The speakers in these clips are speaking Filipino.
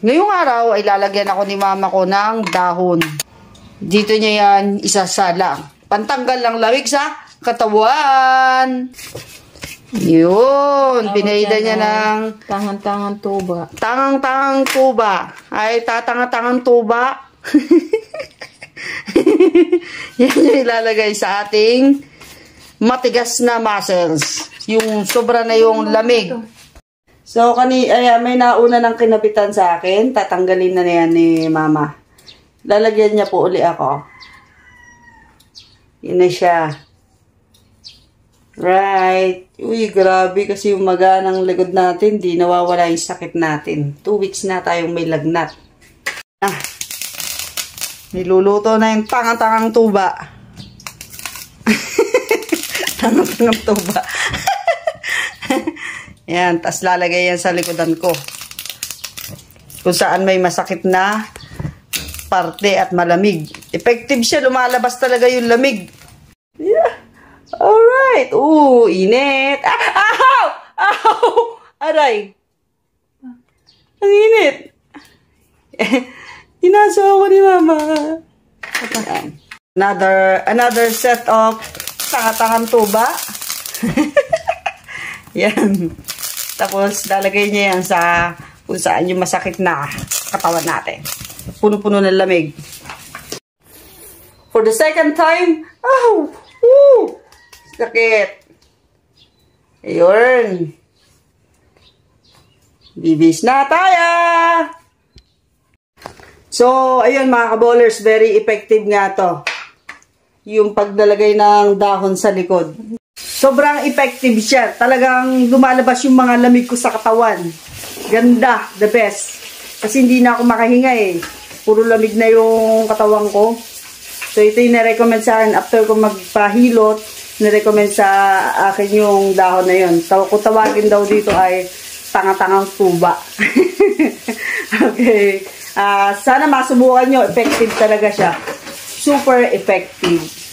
Ngayong araw ay lalagyan ako ni mama ko ng dahon. Dito niya yan isasala. Pantanggal ng lamig sa katawan. Yun. Pinaida niya ng tangang-tangang tuba. Tangang-tangang tuba. Ay, tatanga-tangang tuba. Yan yung ilalagay sa ating matigas na muscles. Yung sobra na yung lamig. So, may nauna ng kinabitan sa akin. Tatanggalin na yan ni mama. Lalagyan niya po uli ako. Yun na siya. Right. Uy, grabe kasi yung maga ng likod natin. Di nawawala yung sakit natin. 2 weeks na tayong may lagnat. Niluluto na yung tangang-tangang tuba. Tangang-tangang tuba. Yan, tas lalagay yan sa likodan ko. Kung saan may masakit na parte at malamig. Effective siya, lumalabas talaga yung lamig. Yeah. Alright. Ooh, init. Ow! Ow! Aray. Ang init. Inaso ako ni mama. Another set of tangang-tangang tuba. Yan. Tapos, lalagay niya yan sa kung saan yung masakit na katawan natin. Puno-puno ng lamig. For the second time, oh! Woo! Sakit. Ayun. Bibis na tayo! So, ayun mga kabowlers, very effective nga to. Yung paglalagay ng dahon sa likod. Sobrang effective siya. Talagang lumalabas yung mga lamig ko sa katawan. Ganda. The best. Kasi hindi na ako makahinga eh. Puro lamig na yung katawan ko. So, ito yung na-recommend sa akin. After ko magpahilot, na-recommend sa akin yung dahon na yun. Kung tawagin daw dito ay tanga-tangang tuba. Okay. Sana masubukan nyo. Effective talaga siya. Super effective.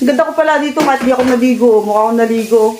Ganda ko pala dito kahit di ako naligo. Mukha akong naligo.